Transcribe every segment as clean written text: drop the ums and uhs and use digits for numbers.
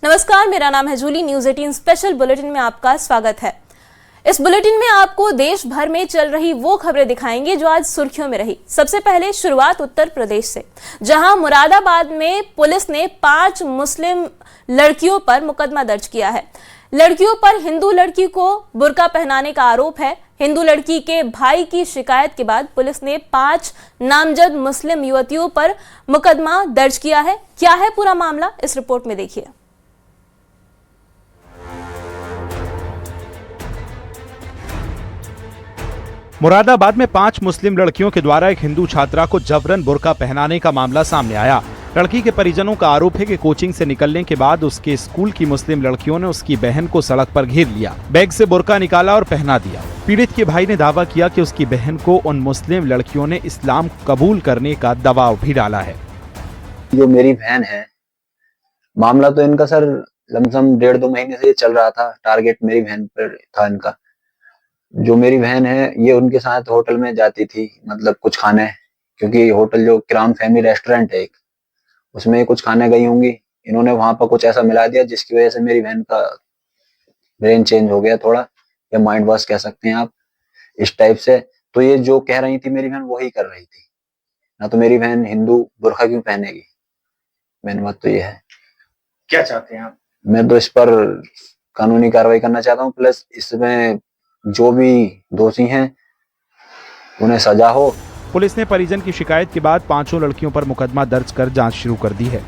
नमस्कार, मेरा नाम है जूली। न्यूज 18 स्पेशल बुलेटिन में आपका स्वागत है। इस बुलेटिन में आपको देश भर में चल रही वो खबरें दिखाएंगे जो आज सुर्खियों में रही। सबसे पहले शुरुआत उत्तर प्रदेश से, जहां मुरादाबाद में पुलिस ने 5 मुस्लिम लड़कियों पर मुकदमा दर्ज किया है। लड़कियों पर हिंदू लड़की को बुर्का पहनाने का आरोप है। हिंदू लड़की के भाई की शिकायत के बाद पुलिस ने 5 नामजद मुस्लिम युवतियों पर मुकदमा दर्ज किया है। क्या है पूरा मामला, इस रिपोर्ट में देखिए। मुरादाबाद में 5 मुस्लिम लड़कियों के द्वारा एक हिंदू छात्रा को जबरन बुर्का पहनाने का मामला सामने आया। लड़की के परिजनों का आरोप है कि कोचिंग से निकलने के बाद उसके स्कूल की मुस्लिम लड़कियों ने उसकी बहन को सड़क पर घेर लिया, बैग से बुर्का निकाला और पहना दिया। पीड़ित के भाई ने दावा किया कि उसकी बहन को उन मुस्लिम लड़कियों ने इस्लाम कबूल करने का दबाव भी डाला है। जो मेरी बहन है, मामला तो इनका सर लमसम 1.5-2 महीने से चल रहा था। टारगेट मेरी बहन पर था इनका। जो मेरी बहन है ये उनके साथ होटल में जाती थी, मतलब कुछ खाने, क्योंकि होटल जो क्राउन फैमिली रेस्टोरेंट है एक, उसमें कुछ खाने गई होंगी। इन्होंने वहां पर कुछ ऐसा मिला दिया जिसकी वजह से मेरी बहन का ब्रेन चेंज हो गया थोड़ा, या माइंड वॉश कह सकते हैं आप, इस टाइप से। तो ये जो कह रही थी मेरी बहन वही कर रही थी ना। तो मेरी बहन हिंदू बुर्का क्यों पहनेगी? मेन बात तो ये है। क्या चाहते हैं आप? मैं तो इस पर कानूनी कार्रवाई करना चाहता हूँ, प्लस इसमें जो भी दोषी हैं उन्हें सजा हो। पुलिस ने परिजन की शिकायत के बाद 5 लड़कियों पर मुकदमा दर्ज कर जांच शुरू कर दी है।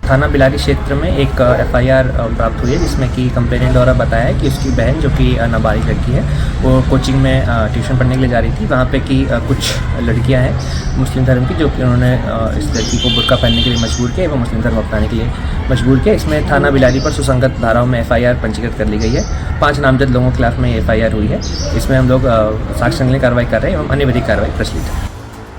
थाना बिलारी क्षेत्र में एक एफआईआर प्राप्त हुई है, जिसमें कि कंप्लेनेंट द्वारा बताया है कि उसकी बहन, जो कि नाबालिग लड़की है, वो कोचिंग में ट्यूशन पढ़ने के लिए जा रही थी। वहाँ पे कि कुछ लड़कियां हैं मुस्लिम धर्म की, जो कि उन्होंने इस लड़की को बुर्का पहनने के लिए मजबूर किया एवं मुस्लिम धर्म अपनाने के लिए मजबूर किया। इसमें थाना बिलारी पर सुसंगत धाराओं में एफआईआर पंजीकृत कर ली गई है। 5 नामजद लोगों के खिलाफ में एफआईआर हुई है। इसमें हम लोग साक्ष्य संकलन कार्रवाई कर रहे हैं एवं अन्य विधिक कार्रवाई प्रचलित है।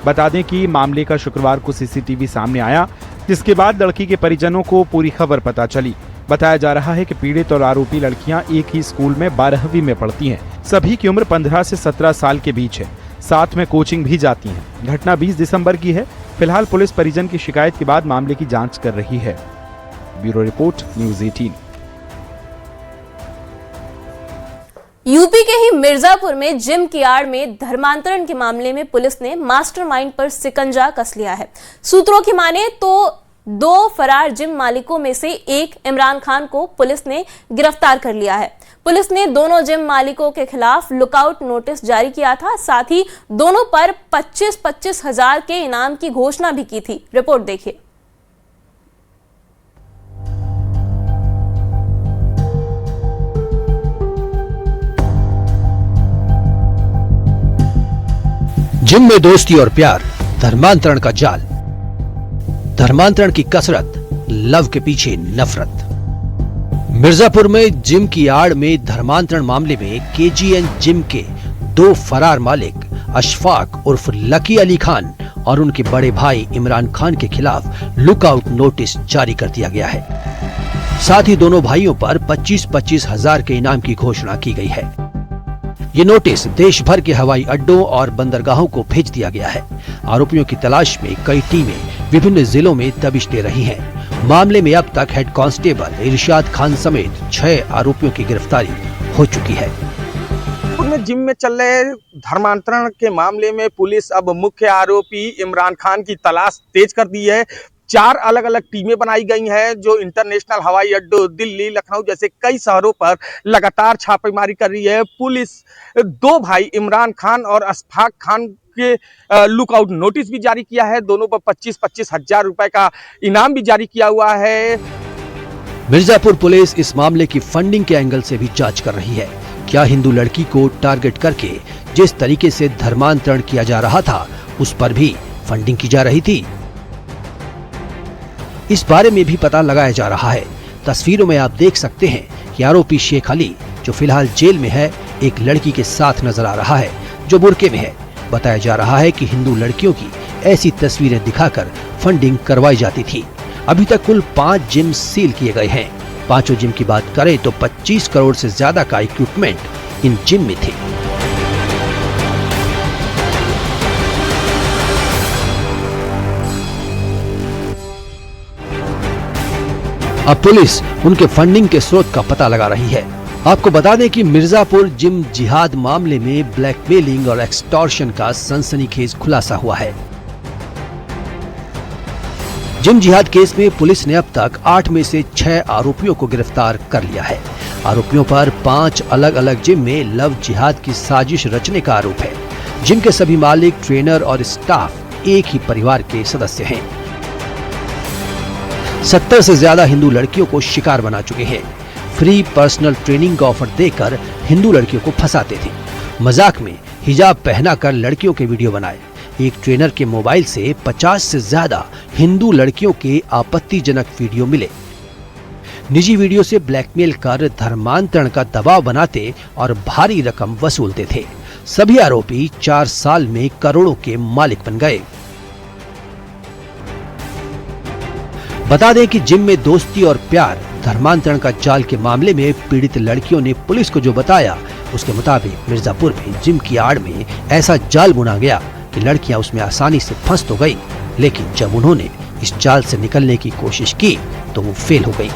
बता दें कि मामले का शुक्रवार को सीसीटीवी सामने आया, जिसके बाद लड़की के परिजनों को पूरी खबर पता चली। बताया जा रहा है कि पीड़ित और आरोपी लड़कियां एक ही स्कूल में 12वीं में पढ़ती हैं। सभी की उम्र 15 से 17 साल के बीच है। साथ में कोचिंग भी जाती हैं। घटना 20 दिसंबर की है। फिलहाल पुलिस परिजन की शिकायत के बाद मामले की जांच कर रही है। Bureau report, news 18। यूपी के ही मिर्जापुर में जिम की आड़ में धर्मांतरण के मामले में पुलिस ने मास्टरमाइंड पर सिकंजा कस लिया है। सूत्रों की माने तो 2 फरार जिम मालिकों में से एक इमरान खान को पुलिस ने गिरफ्तार कर लिया है। पुलिस ने दोनों जिम मालिकों के खिलाफ लुकआउट नोटिस जारी किया था। साथ ही दोनों पर 25-25 हजार के इनाम की घोषणा भी की थी। रिपोर्ट देखिए। जिम में दोस्ती और प्यार, धर्मांतरण का जाल, धर्मांतरण की कसरत, लव के पीछे नफरत। मिर्जापुर में जिम की आड़ में धर्मांतरण मामले में केजीएन जिम के 2 फरार मालिक अशफाक उर्फ लकी अली खान और उनके बड़े भाई इमरान खान के खिलाफ लुकआउट नोटिस जारी कर दिया गया है। साथ ही दोनों भाइयों पर 25-25 हजार के इनाम की घोषणा की गई है। ये नोटिस देश भर के हवाई अड्डों और बंदरगाहों को भेज दिया गया है। आरोपियों की तलाश में कई टीमें विभिन्न जिलों में दबिश दे रही हैं। मामले में अब तक हेड कांस्टेबल इरशाद खान समेत 6 आरोपियों की गिरफ्तारी हो चुकी है। जिम में चल रहे धर्मांतरण के मामले में पुलिस अब मुख्य आरोपी इमरान खान की तलाश तेज कर दी है। 4 अलग अलग टीमें बनाई गई हैं जो इंटरनेशनल हवाई अड्डों, दिल्ली, लखनऊ जैसे कई शहरों पर लगातार छापेमारी कर रही है। पुलिस 2 भाई इमरान खान और अशफाक खान के लुकआउट नोटिस भी जारी किया है। दोनों पर 25-25 हजार रुपए का इनाम भी जारी किया हुआ है। मिर्जापुर पुलिस इस मामले की फंडिंग के एंगल से भी जांच कर रही है। क्या हिंदू लड़की को टारगेट करके जिस तरीके से धर्मांतरण किया जा रहा था, उस पर भी फंडिंग की जा रही थी? इस बारे में भी पता लगाया जा रहा है। तस्वीरों में आप देख सकते हैं कि आरोपी शेख अली, जो फिलहाल जेल में है, एक लड़की के साथ नजर आ रहा है जो बुर्के में है। बताया जा रहा है कि हिंदू लड़कियों की ऐसी तस्वीरें दिखाकर फंडिंग करवाई जाती थी। अभी तक कुल 5 जिम सील किए गए हैं। 5 जिम की बात करें तो 25 करोड़ से ज्यादा का इक्विपमेंट इन जिम में थे। अब पुलिस उनके फंडिंग के स्रोत का पता लगा रही है। आपको बता दें कि मिर्जापुर जिम जिहाद मामले में ब्लैकमेलिंग और एक्सटॉर्शन का सनसनीखेज खुलासा हुआ है। जिम जिहाद केस में पुलिस ने अब तक 8 में से 6 आरोपियों को गिरफ्तार कर लिया है। आरोपियों पर 5 अलग अलग जिम में लव जिहाद की साजिश रचने का आरोप है। जिम के सभी मालिक, ट्रेनर और स्टाफ एक ही परिवार के सदस्य हैं। 70 से ज्यादा हिंदू लड़कियों को शिकार बना चुके हैं। फ्री पर्सनल ट्रेनिंग का ऑफर देकर हिंदू लड़कियों को फंसाते थे। मजाक में हिजाब पहनाकर लड़कियों के वीडियो बनाए। एक ट्रेनर के मोबाइल से 50 से ज्यादा हिंदू लड़कियों के आपत्तिजनक वीडियो मिले। निजी वीडियो से ब्लैकमेल कर धर्मांतरण का दबाव बनाते और भारी रकम वसूलते थे। सभी आरोपी 4 साल में करोड़ों के मालिक बन गए। बता दें कि जिम में दोस्ती और प्यार धर्मांतरण का जाल के मामले में पीड़ित लड़कियों ने पुलिस को जो बताया, उसके मुताबिक मिर्जापुर में जिम की आड़ में ऐसा जाल बुना गया कि लड़कियां उसमें आसानी से फंस तो गई, लेकिन जब उन्होंने इस जाल से निकलने की कोशिश की तो वो फेल हो गई।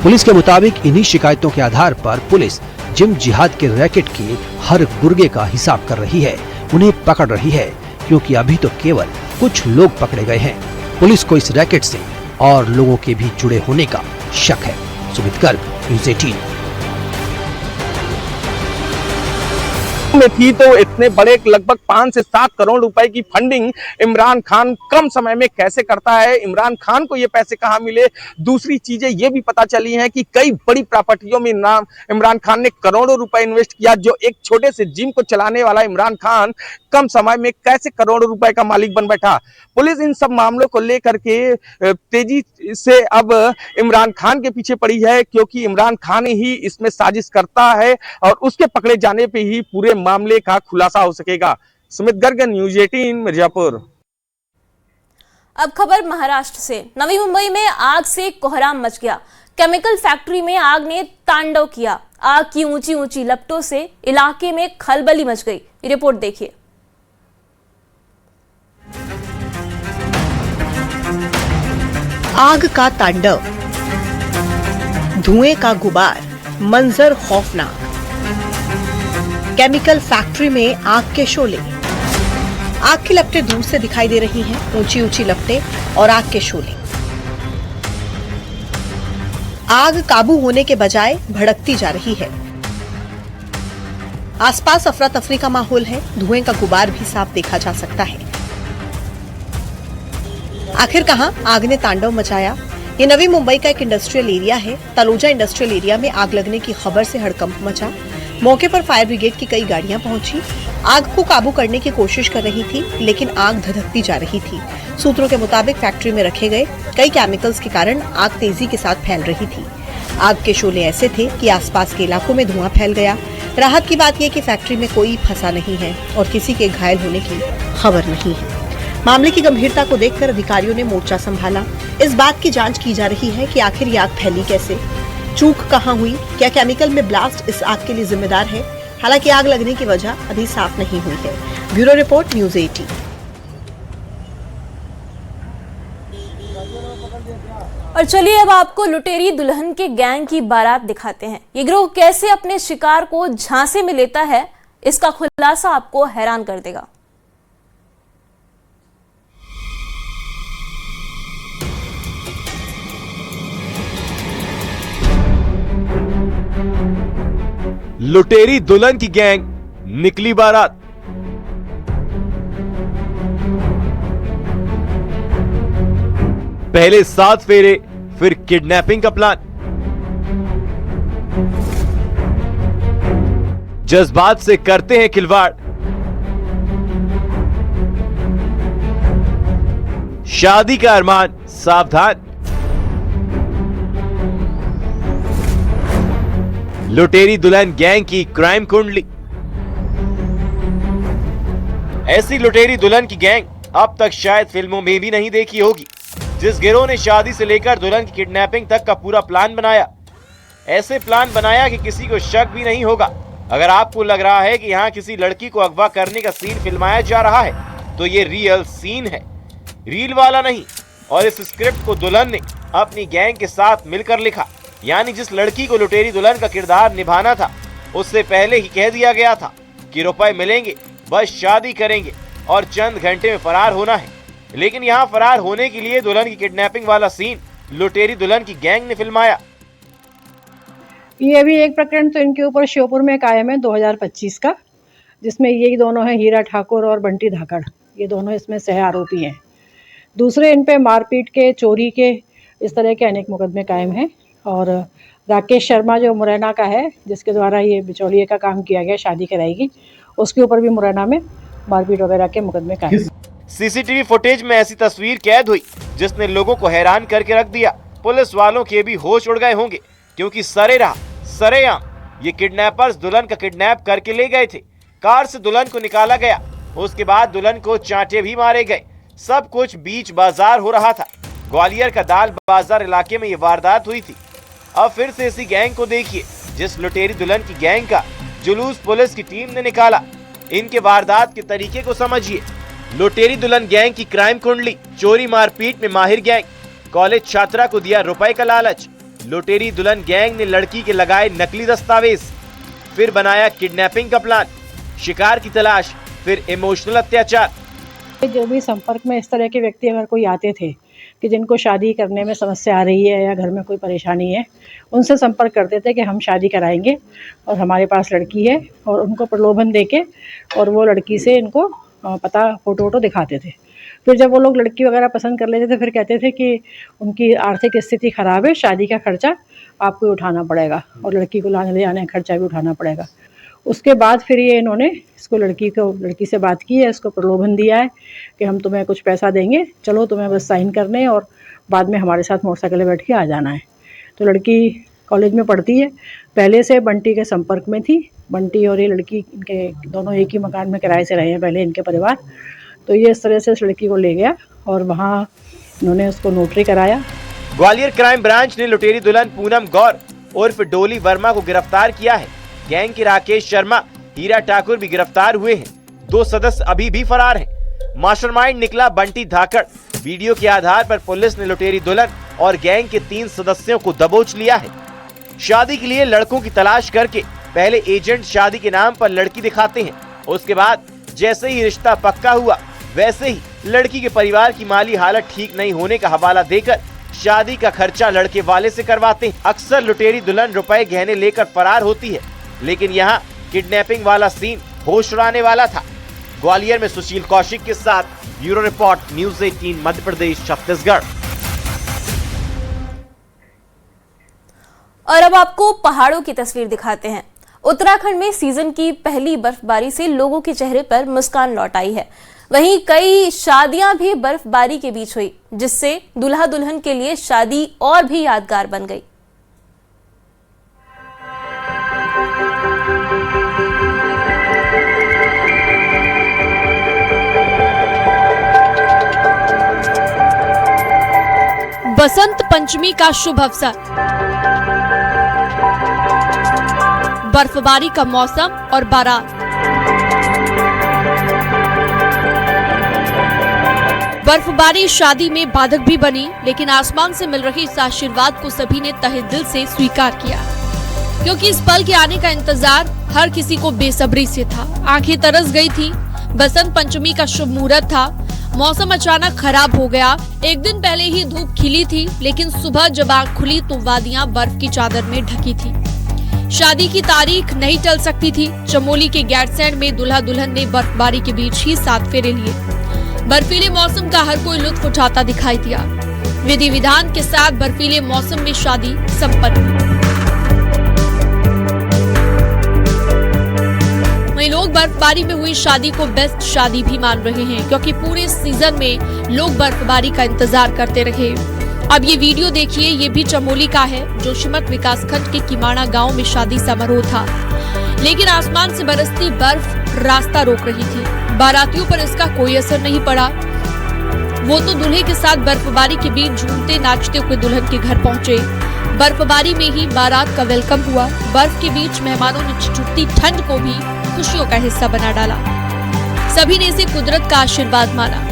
पुलिस के मुताबिक इन्हीं शिकायतों के आधार पर पुलिस जिम जिहाद के रैकेट के हर गुर्गे का हिसाब कर रही है, उन्हें पकड़ रही है, क्योंकि अभी तो केवल कुछ लोग पकड़े गए हैं। पुलिस को इस रैकेट से और लोगों के भी जुड़े होने का शक है। सुमित गर्ग, न्यूज़ 18। में थी तो इतने बड़े लगभग 5 से 7 करोड़ रुपए की फंडिंग इमरान खान कम समय में कैसे करता है, इमरान खान को ये पैसे कहां मिले। दूसरी चीजें ये भी पता चली हैं कि कई बड़ी प्रॉपर्टियों में इमरान खान ने करोड़ों रुपए इन्वेस्ट किया। जो एक छोटे से जिम को चलाने वाला इमरान खान कम समय में कैसे करोड़ों रुपए का मालिक बन बैठा। पुलिस इन सब मामलों को लेकर के तेजी से अब इमरान खान के पीछे पड़ी है, क्योंकि इमरान खान ही इसमें साजिश करता है और उसके पकड़े जाने पे ही पूरे मामले का खुलासा हो सकेगा। सुमित गर्ग, न्यूज़ 18 मिर्जापुर। अब खबर महाराष्ट्र से। नवी मुंबई में आग से कोहराम मच गया। केमिकल फैक्ट्री में आग ने तांडव किया। आग की ऊंची ऊंची लपटों से इलाके में खलबली मच गई। रिपोर्ट देखिए। आग का तांडव, धुएं का गुबार, मंजर खौफनाक। केमिकल फैक्ट्री में आग के शोले। आग की लपटें दूर से दिखाई दे रही हैं, ऊंची ऊंची लपटें और आग के शोले। आग काबू होने के बजाय भड़कती जा रही है। आसपास अफरा तफरी का माहौल है। धुएं का गुबार भी साफ देखा जा सकता है। आखिर कहां आग ने तांडव मचाया? ये नवी मुंबई का एक इंडस्ट्रियल एरिया है। तलोजा इंडस्ट्रियल एरिया में आग लगने की खबर से हड़कंप मचा। मौके पर फायर ब्रिगेड की कई गाड़ियां पहुंची। आग को काबू करने की कोशिश कर रही थी, लेकिन आग धधकती जा रही थी। सूत्रों के मुताबिक फैक्ट्री में रखे गए कई केमिकल्स के कारण आग तेजी के साथ फैल रही थी। आग के शोले ऐसे थे कि आसपास के इलाकों में धुआं फैल गया। राहत की बात यह कि फैक्ट्री में कोई फंसा नहीं है और किसी के घायल होने की खबर नहीं है। मामले की गंभीरता को देखकर अधिकारियों ने मोर्चा संभाला। इस बात की जांच की जा रही है कि आखिर ये आग फैली कैसे, चूक कहां हुई, क्या केमिकल में ब्लास्ट इस आग के लिए जिम्मेदार है। हालांकि आग लगने की वजह अभी साफ नहीं हुई है। Bureau report, news 18। और चलिए अब आपको लुटेरी दुल्हन के गैंग की बारात दिखाते हैं। ये गिरोह कैसे अपने शिकार को झांसे में लेता है, इसका खुलासा आपको हैरान कर देगा। लुटेरी दुल्हन की गैंग निकली बारात। पहले 7 फेरे, फिर किडनैपिंग का प्लान। जज्बात से करते हैं खिलवाड़। शादी का अरमान सावधान। लुटेरी दुल्हन गैंग की क्राइम कुंडली। ऐसी लुटेरी दुल्हन की गैंग अब तक शायद फिल्मों में भी नहीं देखी होगी, जिस गिरोह ने शादी से लेकर दुल्हन की किडनैपिंग तक का पूरा प्लान बनाया। ऐसे प्लान बनाया कि किसी को शक भी नहीं होगा। अगर आपको लग रहा है कि यहाँ किसी लड़की को अगवा करने का सीन फिल्माया जा रहा है, तो ये रियल सीन है, रील वाला नहीं। और इस स्क्रिप्ट को दुल्हन ने अपनी गैंग के साथ मिलकर लिखा। यानी जिस लड़की को लुटेरी दुल्हन का किरदार निभाना था, उससे पहले ही कह दिया गया था कि रुपए मिलेंगे, बस शादी करेंगे और चंद घंटे में फरार होना है। लेकिन यहाँ फरार होने के लिए दुल्हन की किडनैपिंग वाला सीन लुटेरी दुल्हन की गैंग ने फिल्माया। ये भी एक प्रकरण तो इनके ऊपर श्योपुर में कायम है 2025 का, जिसमें ये दोनों हैं हीरा ठाकुर और बंटी धाकड़, ये दोनों इसमें सह आरोपी हैं। दूसरे इन पे मारपीट के, चोरी के, इस तरह के अनेक मुकदमे कायम हैं। और राकेश शर्मा जो मुरैना का है, जिसके द्वारा ये बिचौलिए का काम किया गया, शादी कराएगी, उसके ऊपर भी मुरैना में मारपीट वगैरह के मुकदमे कायम। सीसीटीवी फुटेज में ऐसी तस्वीर कैद हुई जिसने लोगों को हैरान करके रख दिया। पुलिस वालों के भी होश उड़ गए होंगे, क्योंकि सरेआम ये किडनैपर्स दुल्हन का किडनैप करके ले गए थे। कार से दुल्हन को निकाला गया, उसके बाद दुल्हन को चांटे भी मारे गए। सब कुछ बीच बाजार हो रहा था। ग्वालियर का दाल बाजार इलाके में ये वारदात हुई थी। अब फिर से इसी गैंग को देखिए, जिस लुटेरी दुल्हन की गैंग का जुलूस पुलिस की टीम ने निकाला। इनके वारदात के तरीके को समझिए। लुटेरी दुल्हन गैंग की क्राइम कुंडली: चोरी मारपीट में माहिर गैंग, कॉलेज छात्रा को दिया रुपए का लालच। लुटेरी दुल्हन गैंग ने लड़की के लगाए नकली दस्तावेज, फिर बनाया किडनैपिंग का प्लान, शिकार की तलाश, फिर इमोशनल अत्याचार। जो भी संपर्क में इस तरह के व्यक्ति अगर कोई आते थे कि जिनको शादी करने में समस्या आ रही है या घर में कोई परेशानी है, उनसे संपर्क करते थे कि हम शादी कराएंगे और हमारे पास लड़की है, और उनको प्रलोभन देके और वो लड़की से इनको पता फोटो दिखाते थे। फिर जब वो लोग लड़की वगैरह पसंद कर लेते थे, फिर कहते थे कि उनकी आर्थिक स्थिति खराब है, शादी का खर्चा आपको उठाना पड़ेगा और लड़की को लाने ले जाने का खर्चा भी उठाना पड़ेगा। उसके बाद फिर ये इन्होंने लड़की से बात की है, इसको प्रलोभन दिया है कि हम तुम्हें कुछ पैसा देंगे, चलो तुम्हें बस साइन करने और बाद में हमारे साथ मोटरसाइकिल बैठ के आ जाना है। तो लड़की कॉलेज में पढ़ती है, पहले से बंटी के संपर्क में थी। बंटी और ये लड़की इनके दोनों एक ही मकान में किराए से रहे हैं पहले, इनके परिवार। तो ये इस तरह से इस लड़की को ले गया और वहाँ इन्होंने उसको नोटरी कराया। ग्वालियर क्राइम ब्रांच ने लुटेरी दुल्हन पूनम गौर उर्फ डोली वर्मा को गिरफ्तार किया है। गैंग के राकेश शर्मा, हीरा ठाकुर भी गिरफ्तार हुए हैं। 2 सदस्य अभी भी फरार हैं। मास्टरमाइंड निकला बंटी धाकड़। वीडियो के आधार पर पुलिस ने लुटेरी दुल्हन और गैंग के 3 सदस्यों को दबोच लिया है। शादी के लिए लड़कों की तलाश करके पहले एजेंट शादी के नाम पर लड़की दिखाते हैं, उसके बाद जैसे ही रिश्ता पक्का हुआ, वैसे ही लड़की के परिवार की माली हालत ठीक नहीं होने का हवाला देकर शादी का खर्चा लड़के वाले से करवाते हैं। अक्सर लुटेरी दुल्हन रुपए गहने लेकर फरार होती है, लेकिन यहाँ किडनैपिंग वाला सीन होश उड़ाने वाला था। ग्वालियर में सुशील कौशिक के साथ bureau report, news 18 Madhya Pradesh Chhattisgarh. और अब आपको पहाड़ों की तस्वीर दिखाते हैं। उत्तराखंड में सीजन की पहली बर्फबारी से लोगों के चेहरे पर मुस्कान लौट आई है। वहीं कई शादियां भी बर्फबारी के बीच हुई, जिससे दूल्हा दुल्हन के लिए शादी और भी यादगार बन गई। बसंत पंचमी का शुभ अवसर, बर्फबारी का मौसम और बारात। बर्फबारी शादी में बाधक भी बनी, लेकिन आसमान से मिल रही इस आशीर्वाद को सभी ने तहे दिल से स्वीकार किया, क्योंकि इस पल के आने का इंतजार हर किसी को बेसब्री से था। आंखें तरस गई थी। बसंत पंचमी का शुभ मुहूर्त था। मौसम अचानक खराब हो गया। एक दिन पहले ही धूप खिली थी, लेकिन सुबह जब आंख खुली तो वादियां बर्फ की चादर में ढकी थी। शादी की तारीख नहीं टल सकती थी। चमोली के गैरसैंण में दूल्हा दुल्हन ने बर्फबारी के बीच ही 7 फेरे लिए। बर्फीले मौसम का हर कोई लुत्फ उठाता दिखाई दिया। विधि विधान के साथ बर्फीले मौसम में शादी संपन्न हुई। वहीं लोग बर्फबारी में हुई शादी को बेस्ट शादी भी मान रहे हैं, क्योंकि पूरे सीजन में लोग बर्फबारी का इंतजार करते रहे। अब ये वीडियो देखिए, ये भी चमोली का है। जोशीमठ विकासखंड के किमाड़ा गांव में शादी समारोह था, लेकिन आसमान से बरसती बर्फ रास्ता रोक रही थी। बारातियों पर इसका कोई असर नहीं पड़ा। वो तो दूल्हे के साथ बर्फबारी के बीच झूमते नाचते हुए दुल्हन के घर पहुंचे। बर्फबारी में ही बारात का वेलकम हुआ। बर्फ के बीच मेहमानों ने छुट्टी ठंड को भी खुशियों का हिस्सा बना डाला। सभी ने इसे कुदरत का आशीर्वाद माना।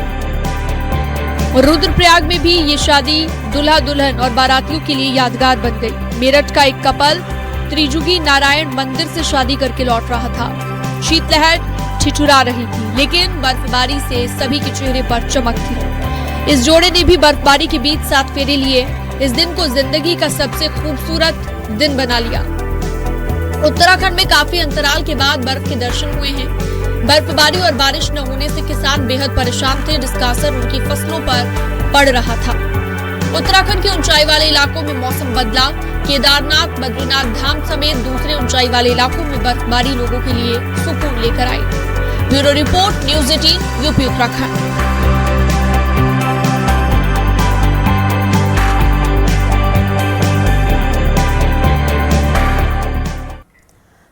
रुद्रप्रयाग में भी ये शादी दूल्हा दुल्हन और बारातियों के लिए यादगार बन गई। मेरठ का एक कपल त्रिजुगी नारायण मंदिर से शादी करके लौट रहा था। शीतलहर ठिठुरा रही थी, लेकिन बर्फबारी से सभी के चेहरे पर चमक थी। इस जोड़े ने भी बर्फबारी के बीच 7 फेरे लिए इस दिन को जिंदगी का सबसे खूबसूरत दिन बना लिया। उत्तराखंड में काफी अंतराल के बाद बर्फ के दर्शन हुए हैं। बर्फबारी और बारिश न होने से किसान बेहद परेशान थे, जिसका असर उनकी फसलों पर पड़ रहा था। उत्तराखंड के ऊंचाई वाले इलाकों में मौसम बदला। केदारनाथ, बद्रीनाथ धाम समेत दूसरे ऊंचाई वाले इलाकों में बर्फबारी लोगों के लिए सुकून लेकर आई। Bureau report, news 18, UP Uttarakhand.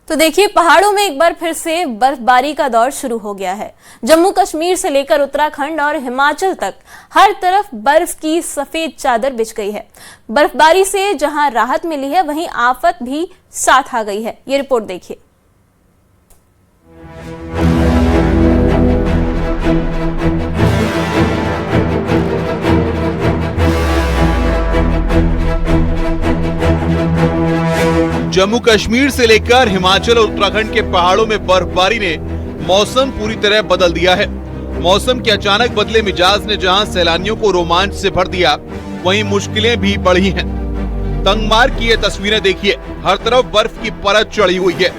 तो देखिए, पहाड़ों में एक बार फिर से बर्फबारी का दौर शुरू हो गया है। जम्मू कश्मीर से लेकर उत्तराखंड और हिमाचल तक हर तरफ बर्फ की सफेद चादर बिछ गई है। बर्फबारी से जहां राहत मिली है, वहीं आफत भी साथ आ गई है। ये रिपोर्ट देखिए। जम्मू कश्मीर से लेकर हिमाचल और उत्तराखंड के पहाड़ों में बर्फबारी ने मौसम पूरी तरह बदल दिया है। मौसम के अचानक बदले मिजाज ने जहां सैलानियों को रोमांच से भर दिया, वहीं मुश्किलें भी बढ़ी हैं। तंगमार की ये तस्वीरें देखिए, हर तरफ बर्फ की परत चढ़ी हुई है।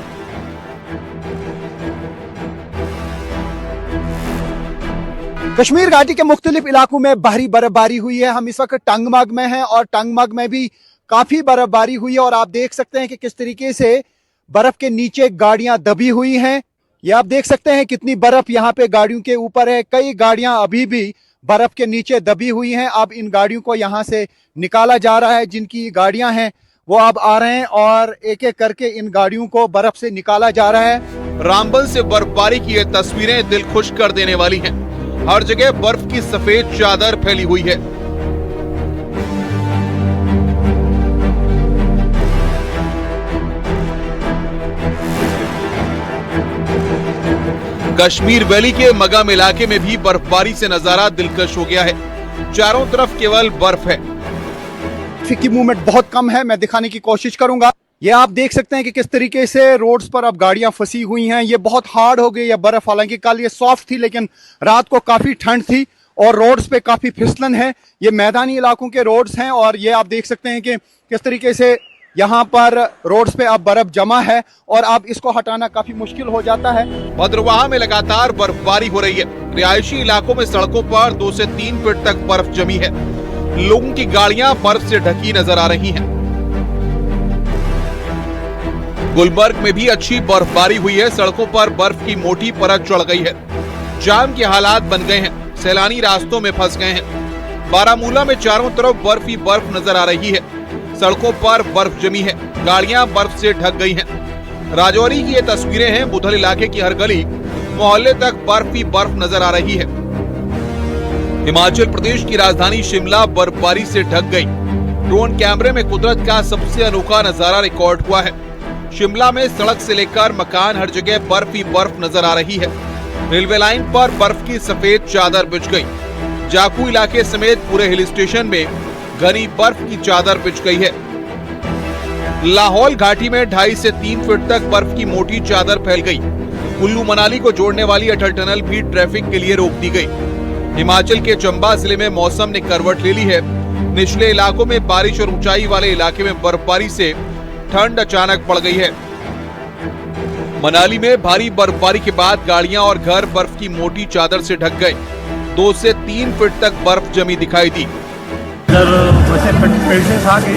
कश्मीर घाटी के मुख्तलिफ इलाकों में भारी बर्फबारी हुई है। हम इस वक्त टंगमर्ग में हैं और टंगमर्ग में भी काफी बर्फबारी हुई है और आप देख सकते हैं कि किस तरीके से बर्फ के नीचे गाड़ियां दबी हुई हैं। ये आप देख सकते हैं कितनी बर्फ यहाँ पे गाड़ियों के ऊपर है। कई गाड़ियां अभी भी बर्फ के नीचे दबी हुई हैं। अब इन गाड़ियों को यहाँ से निकाला जा रहा है। जिनकी गाड़ियां हैं वो अब आ रहे हैं और एक एक करके इन गाड़ियों को बर्फ से निकाला जा रहा है। रामबन से बर्फबारी की ये तस्वीरें दिल खुश कर देने वाली हैं। हर जगह बर्फ की सफेद चादर फैली हुई है। कश्मीर वैली के मगाम इलाके में भी बर्फबारी से नजारा दिलकश हो गया है। चारों तरफ केवल बर्फ है। ट्रैफिक की मूवमेंट बहुत कम है। मैं दिखाने की कोशिश करूंगा। ये आप देख सकते हैं कि किस तरीके से रोड्स पर अब गाड़ियां फंसी हुई हैं। ये बहुत हार्ड हो गई है बर्फ। हालांकि कल ये सॉफ्ट थी, लेकिन रात को काफी ठंड थी और रोड्स पे काफी फिसलन है। ये मैदानी इलाकों के रोड्स हैं और ये आप देख सकते हैं कि किस तरीके से यहाँ पर रोड्स पे अब बर्फ जमा है और अब इसको हटाना काफी मुश्किल हो जाता है। भद्रवाह में लगातार बर्फबारी हो रही है। रिहायशी इलाकों में सड़कों पर 2 से 3 फीट तक बर्फ जमी है। लोगों की गाड़ियां बर्फ से ढकी नजर आ रही हैं। गुलबर्ग में भी अच्छी बर्फबारी हुई है। सड़कों पर बर्फ की मोटी परत चढ़ गई है। जाम के हालात बन गए हैं। सैलानी रास्तों में फंस गए हैं। बारामूला में चारों तरफ बर्फ ही बर्फ नजर आ रही है। सड़कों पर बर्फ जमी है। गाड़ियां बर्फ से ढक गई हैं। राजौरी की ये तस्वीरें हैं। बुधल इलाके की हर गली मोहल्ले तक बर्फ ही बर्फ नजर आ रही है। हिमाचल प्रदेश की राजधानी शिमला बर्फबारी से ढक गई। ड्रोन कैमरे में कुदरत का सबसे अनोखा नजारा रिकॉर्ड हुआ है। शिमला में सड़क से लेकर मकान हर जगह बर्फ ही बर्फ नजर आ रही है। रेलवे लाइन पर बर्फ की सफेद चादर बिछ गई। जाकू इलाके समेत पूरे हिल स्टेशन में घनी बर्फ की चादर बिछ गई है। लाहौल घाटी में 2.5 से 3 फीट तक बर्फ की मोटी चादर फैल गई। कुल्लू मनाली को जोड़ने वाली अटल टनल भी ट्रैफिक के लिए रोक दी गई। हिमाचल के चंबा जिले में मौसम ने करवट ले ली है। निचले इलाकों में बारिश और ऊंचाई वाले इलाके में बर्फबारी से ठंड अचानक बढ़ गई है। मनाली में भारी बर्फबारी के बाद गाड़ियां और घर बर्फ की मोटी चादर से ढक गए। 2 से 3 फीट तक बर्फ जमी दिखाई दी। वैसे पेड़ से था कि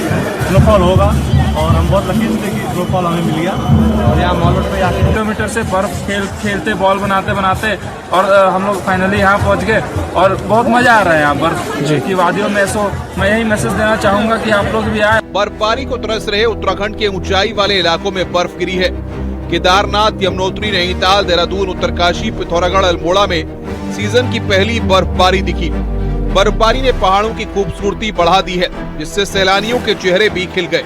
स्नोफॉल होगा और हम बहुत लकी थे कि स्नोफॉल हमें मिल गया। और यहाँ मॉल रोड पे आके किलोमीटर से बर्फ खेलते बॉल बनाते और हम लोग फाइनली यहाँ पहुँच गए और बहुत मजा आ रहा है यहाँ बर्फ की वादियों में। सो मैं यही मैसेज देना चाहूंगा कि आप लोग भी आए। बर्फबारी को तरस रहे उत्तराखंड के ऊंचाई वाले इलाकों में बर्फ गिरी है। केदारनाथ, यमुनोत्री, नैनीताल, देहरादून, उत्तरकाशी, पिथौरागढ़, अल्मोड़ा में सीजन की पहली बर्फबारी दिखी। बर्फबारी ने पहाड़ों की खूबसूरती बढ़ा दी है, जिससे सैलानियों के चेहरे भी खिल गए।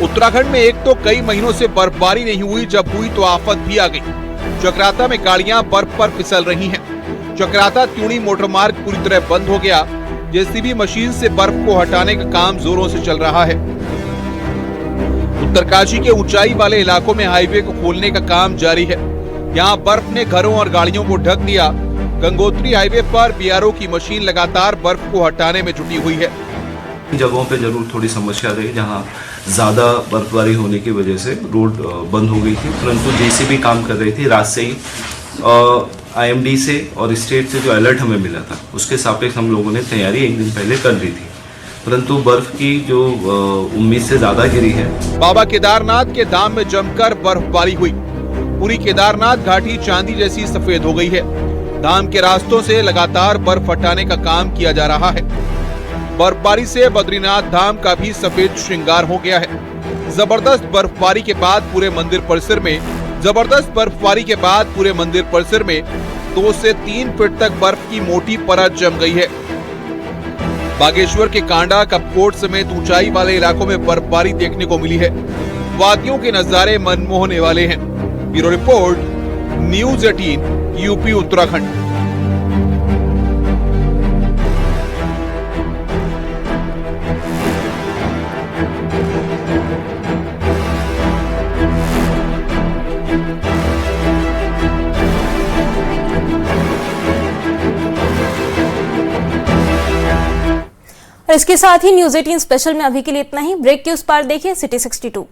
उत्तराखंड में एक तो कई महीनों से बर्फबारी नहीं हुई, जब हुई तो आफत भी आ गई। चक्राता में गाड़ियां बर्फ पर फिसल रही हैं। चक्राता त्यूणी मोटर मार्ग पूरी तरह बंद हो गया। जेसीबी मशीन से बर्फ को हटाने का काम जोरों से चल रहा है। उत्तरकाशी के ऊंचाई वाले इलाकों में हाईवे को खोलने का काम जारी है। यहाँ बर्फ ने घरों और गाड़ियों को ढक दिया। गंगोत्री हाईवे पर बीआरओ की मशीन लगातार बर्फ को हटाने में जुटी हुई है। जगहों पे जरूर थोड़ी समस्या रही जहाँ ज़्यादा बर्फबारी होने की वजह से रोड बंद हो गई थी, परंतु जेसीबी काम कर रही थी। रात से ही आईएमडी से और स्टेट से जो अलर्ट हमें मिला था उसके सापेक्ष हम लोगों ने तैयारी एक दिन पहले कर ली थी, परंतु बर्फ की जो उम्मीद से ज़्यादा गिरी है। बाबा केदारनाथ के धाम में जमकर बर्फबारी हुई। पूरी केदारनाथ घाटी चांदी जैसी सफेद हो गई है। धाम के रास्तों से लगातार बर्फ हटाने का काम किया जा रहा है। बर्फबारी से बद्रीनाथ धाम का भी सफेद श्रृंगार हो गया है। जबरदस्त बर्फबारी के बाद पूरे मंदिर परिसर में 2 से 3 फीट तक बर्फ की मोटी परत जम गई है। बागेश्वर के कांडा, कपकोट समेत ऊंचाई वाले इलाकों में बर्फबारी देखने को मिली है। वादियों के नजारे मनमोहने वाले हैं। Bureau report, news 18, UP Uttarakhand. और इसके साथ ही न्यूज़ 18 स्पेशल में अभी के लिए इतना ही। ब्रेक के उस पार देखिए सिटी 62।